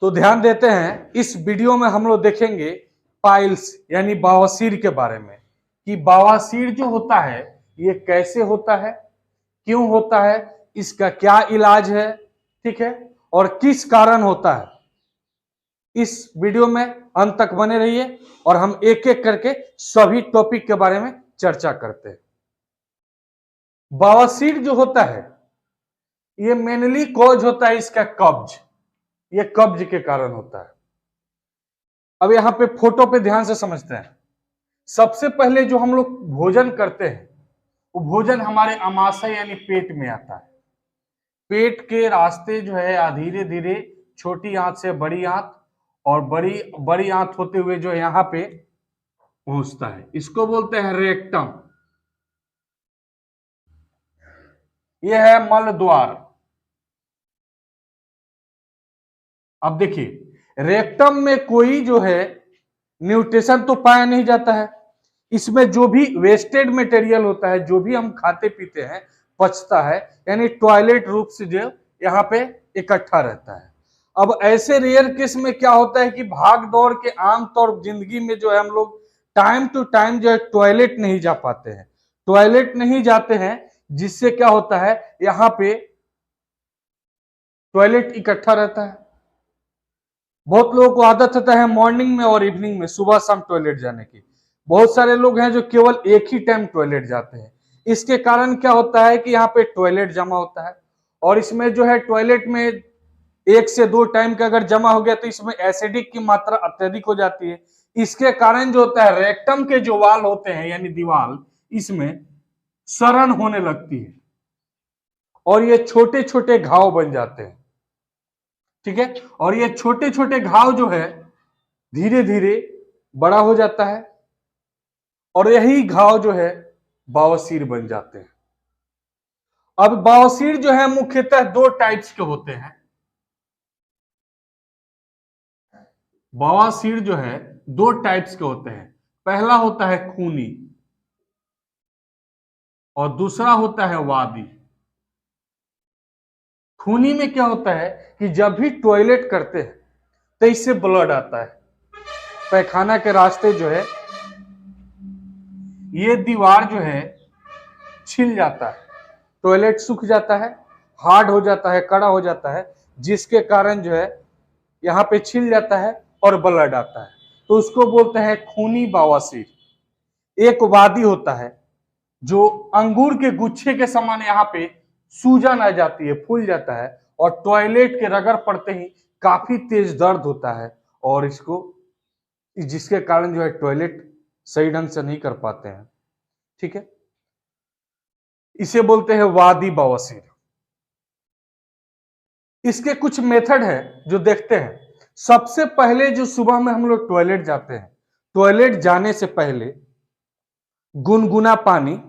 तो ध्यान देते हैं, इस वीडियो में हम लोग देखेंगे पाइल्स यानी बवासीर के बारे में, कि बवासीर जो होता है ये कैसे होता है, क्यों होता है, इसका क्या इलाज है, ठीक है, और किस कारण होता है। इस वीडियो में अंत तक बने रहिए और हम एक एक करके सभी टॉपिक के बारे में चर्चा करते हैं। बवासीर जो होता है ये मेनली कॉज होता है इसका कब्ज, ये कब्ज के कारण होता है। अब यहां पे फोटो पे ध्यान से समझते हैं। सबसे पहले जो हम लोग भोजन करते हैं वो भोजन हमारे आमाशय यानी पेट में आता है। पेट के रास्ते जो है धीरे धीरे छोटी आंत से बड़ी आंत और बड़ी बड़ी आंत होते हुए जो यहाँ पे पहुंचता है, इसको बोलते हैं रेक्टम। यह है मल द्वार। अब देखिए रेक्टम में कोई जो है न्यूट्रिशन तो पाया नहीं जाता है, इसमें जो भी वेस्टेड मटेरियल होता है, जो भी हम खाते पीते हैं पचता है, यानी टॉयलेट रूप से जो यहाँ पे इकट्ठा रहता है। अब ऐसे रेयर केस में क्या होता है कि भाग दौड़ के आमतौर जिंदगी में जो है हम लोग टाइम टू टाइम जो है टॉयलेट नहीं जा पाते हैं, टॉयलेट नहीं जाते हैं, जिससे क्या होता है यहाँ पे टॉयलेट इकट्ठा रहता है। बहुत लोगों को आदत होता है मॉर्निंग में और इवनिंग में सुबह शाम टॉयलेट जाने की। बहुत सारे लोग हैं जो केवल एक ही टाइम टॉयलेट जाते हैं। इसके कारण क्या होता है कि यहाँ पे टॉयलेट जमा होता है और इसमें जो है टॉयलेट में एक से दो टाइम का अगर जमा हो गया तो इसमें एसिडिक की मात्रा अत्यधिक हो जाती है। इसके कारण जो होता है रेक्टम के जो वाल होते हैं यानी दीवार, इसमें सड़न होने लगती है और ये छोटे छोटे घाव बन जाते हैं, ठीक है। और ये छोटे छोटे घाव जो है धीरे धीरे बड़ा हो जाता है और यही घाव जो है बवासीर बन जाते हैं। अब बवासीर जो है मुख्यतः दो टाइप्स के होते हैं। बवासीर जो है दो टाइप्स के होते हैं। पहला होता है खूनी और दूसरा होता है वादी। खूनी में क्या होता है कि जब भी टॉयलेट करते हैं तो इससे ब्लड आता है, पैखाना के रास्ते जो है ये दीवार जो है छिल जाता है, टॉयलेट सूख जाता है, हार्ड हो जाता है, कड़ा हो जाता है, जिसके कारण जो है यहाँ पे छिल जाता है और ब्लड आता है, तो उसको बोलते हैं खूनी बवासीर। एक वादी होता है जो अंगूर के गुच्छे के समान यहाँ पे सूजन आ जाती है, फूल जाता है और टॉयलेट के रगड़ पड़ते ही काफी तेज दर्द होता है और इसको जिसके कारण जो है टॉयलेट सही ढंग से नहीं कर पाते हैं, ठीक है। इसे बोलते हैं वादी बवासीर। इसके कुछ मेथड है जो देखते हैं। सबसे पहले जो सुबह में हम लोग टॉयलेट जाते हैं, टॉयलेट जाने से पहले गुनगुना पानी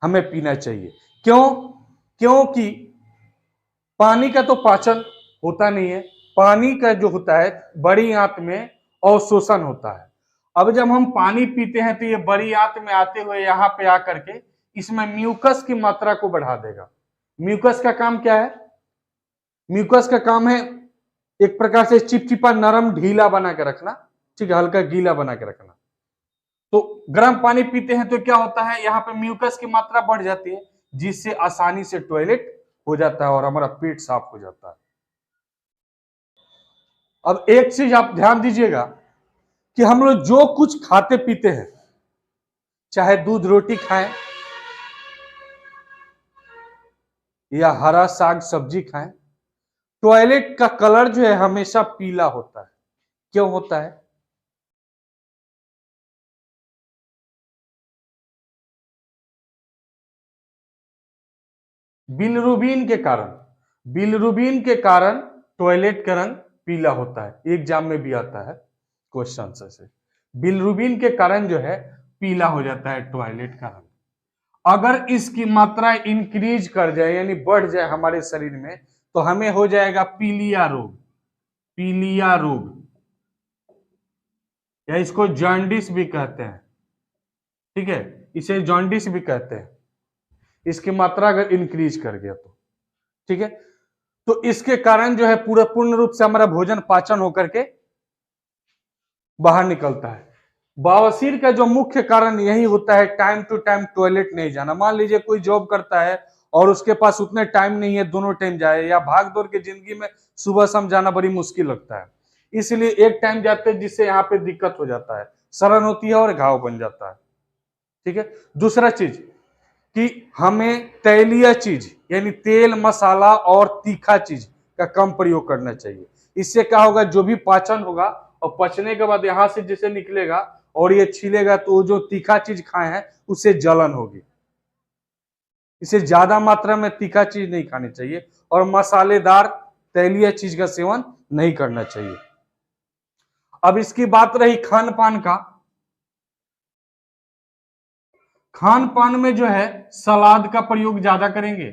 हमें पीना चाहिए। क्यों? क्योंकि पानी का तो पाचन होता नहीं है, पानी का जो होता है बड़ी आंत में अवशोषण होता है। अब जब हम पानी पीते हैं तो ये बड़ी आंत में आते हुए यहाँ पे आकर के इसमें म्यूकस की मात्रा को बढ़ा देगा। म्यूकस का काम क्या है? म्यूकस का काम है एक प्रकार से चिपचिपा नरम ढीला बना के रखना, ठीक है, हल्का गीला बना के रखना। तो गर्म पानी पीते हैं तो क्या होता है, यहाँ पे म्यूकस की मात्रा बढ़ जाती है, जिससे आसानी से टॉयलेट हो जाता है और हमारा पेट साफ हो जाता है। अब एक चीज आप ध्यान दीजिएगा कि हम लोग जो कुछ खाते पीते हैं, चाहे दूध रोटी खाएं या हरा साग सब्जी खाएं, टॉयलेट का कलर जो है हमेशा पीला होता है। क्यों होता है? बिलिरुबिन के कारण। बिलिरुबिन के कारण टॉयलेट का रंग पीला होता है। एग्जाम में भी आता है क्वेश्चन से, बिलिरुबिन के कारण जो है पीला हो जाता है टॉयलेट का रंग। अगर इसकी मात्रा इंक्रीज कर जाए यानी बढ़ जाए हमारे शरीर में तो हमें हो जाएगा पीलिया रोग। पीलिया रोग या इसको जॉन्डिस भी कहते हैं, ठीक है, इसे जॉन्डिस भी कहते हैं, इसकी मात्रा अगर इंक्रीज कर गया तो, ठीक है। तो इसके कारण जो है पूरा पूर्ण रूप से हमारा भोजन पाचन होकर के बाहर निकलता है। बवासीर का जो मुख्य कारण यही होता है, टाइम टू टाइम टॉयलेट नहीं जाना। मान लीजिए कोई जॉब करता है और उसके पास उतने टाइम नहीं है दोनों टाइम जाए, या भाग दौड़ के जिंदगी में सुबह शाम जाना बड़ी मुश्किल लगता है, इसलिए एक टाइम जाते हैं, जिससे यहाँ पे दिक्कत हो जाता है, सड़न होती है और घाव बन जाता है। ठीक है। दूसरा चीज कि हमें तैलीय चीज यानी तेल मसाला और तीखा चीज का कम प्रयोग करना चाहिए। इससे क्या होगा, जो भी पाचन होगा और पचने के बाद यहां से जैसे निकलेगा और ये छिलेगा, तो जो तीखा चीज खाए हैं उससे जलन होगी। इसे ज्यादा मात्रा में तीखा चीज नहीं खानी चाहिए और मसालेदार तैलीय चीज का सेवन नहीं करना चाहिए। अब इसकी बात रही खान पान का। खान पान में जो है सलाद का प्रयोग ज्यादा करेंगे।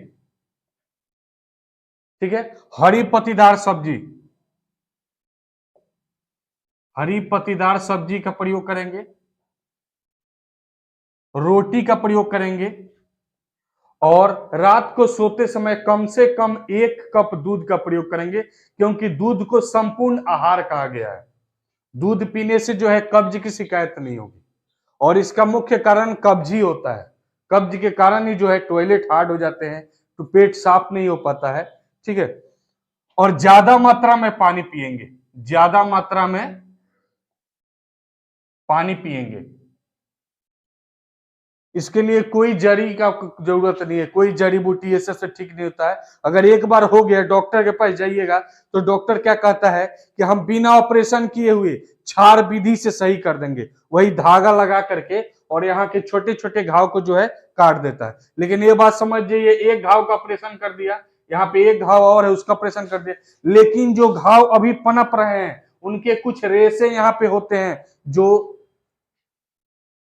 ठीक है। हरी पत्तीदार सब्जी, हरी पत्तीदार सब्जी का प्रयोग करेंगे, रोटी का प्रयोग करेंगे, और रात को सोते समय कम से कम 1 कप दूध का प्रयोग करेंगे, क्योंकि दूध को संपूर्ण आहार कहा गया है। दूध पीने से जो है कब्ज की शिकायत नहीं होगी, और इसका मुख्य कारण कब्ज ही होता है। कब्ज के कारण ही जो है टॉयलेट हार्ड हो जाते हैं, तो पेट साफ नहीं हो पाता है। ठीक है। और ज्यादा मात्रा में पानी पिएंगे, ज्यादा मात्रा में पानी पिएंगे। इसके लिए कोई जड़ी का जरूरत नहीं है, कोई जड़ी बूटी ऐसे से ठीक नहीं होता है। अगर एक बार हो गया, डॉक्टर के पास जाइएगा तो डॉक्टर क्या कहता है कि हम बिना ऑपरेशन किए हुए क्षार विधि से सही कर देंगे, वही धागा लगा करके, और यहाँ के छोटे छोटे घाव को जो है काट देता है। लेकिन ये बात समझ जाइए, एक घाव का ऑपरेशन कर दिया, यहाँ पे एक घाव और है उसका ऑपरेशन कर दिया, लेकिन जो घाव अभी पनप रहे हैं उनके कुछ रेशे यहाँ पे होते हैं, जो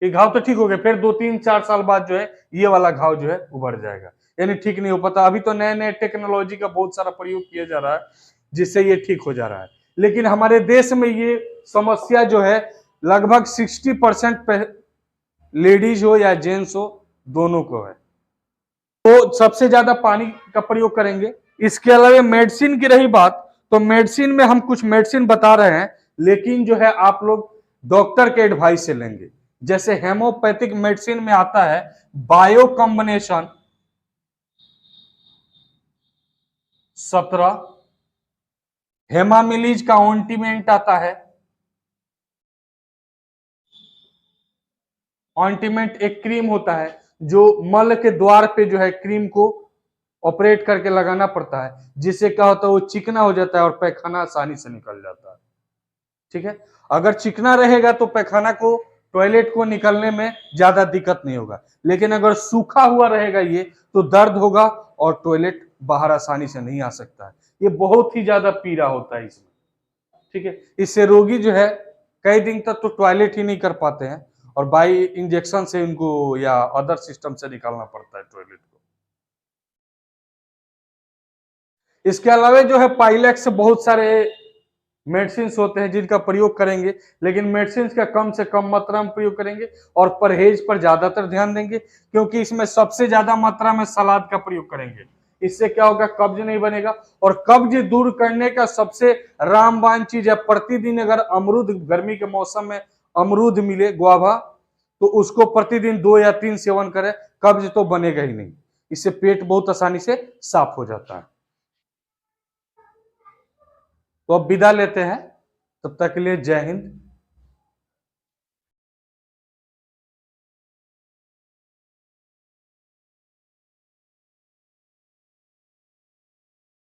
ये घाव तो ठीक हो गया, फिर 2-3-4 साल बाद जो है ये वाला घाव जो है उभर जाएगा, यानी ठीक नहीं हो पाता। अभी तो नए नए टेक्नोलॉजी का बहुत सारा प्रयोग किया जा रहा है जिससे ये ठीक हो जा रहा है, लेकिन हमारे देश में ये समस्या जो है लगभग 60% लेडीज हो या जेंट्स हो दोनों को है। तो सबसे ज्यादा पानी का प्रयोग करेंगे। इसके अलावा मेडिसिन की रही बात, तो मेडिसिन में हम कुछ मेडिसिन बता रहे हैं, लेकिन जो है आप लोग डॉक्टर के एडवाइस से लेंगे। जैसे हेमोपैथिक मेडिसिन में आता है बायो कॉम्बिनेशन 17, हेमामिलीज का ऑइंटमेंट आता है। ऑइंटमेंट एक क्रीम होता है जो मल के द्वार पे जो है क्रीम को ऑपरेट करके लगाना पड़ता है, जिससे क्या होता है वो चिकना हो जाता है और पैखाना आसानी से निकल जाता है। ठीक है। अगर चिकना रहेगा तो पैखाना को टॉयलेट को निकलने में ज्यादा दिक्कत नहीं होगा, लेकिन अगर सूखा हुआ रहेगा ये तो दर्द होगा और टॉयलेट बाहर आसानी से नहीं आ सकता है। ये बहुत ही ज्यादा पीड़ा होता है इसमें। ठीक है। इससे रोगी जो है कई दिन तक तो टॉयलेट ही नहीं कर पाते हैं, और बाई इंजेक्शन से इनको या अदर सिस्टम से निकालना पड़ता है टॉयलेट को। इसके अलावा जो है पाइलेक्स से बहुत सारे मेडिसिन होते हैं जिनका प्रयोग करेंगे, लेकिन मेडिसिन का कम से कम मात्रा में प्रयोग करेंगे और परहेज पर ज्यादातर ध्यान देंगे, क्योंकि इसमें सबसे ज्यादा मात्रा में सलाद का प्रयोग करेंगे। इससे क्या होगा, कब्ज नहीं बनेगा। और कब्ज दूर करने का सबसे रामबाण चीज है, प्रतिदिन अगर अमरूद, गर्मी के मौसम में अमरूद मिले, गुआवा, तो उसको प्रतिदिन 2 या 3 सेवन करें, कब्ज तो बनेगा ही नहीं। इससे पेट बहुत आसानी से साफ हो जाता है। तो अब विदा लेते हैं, तब तक के लिए जय हिंद।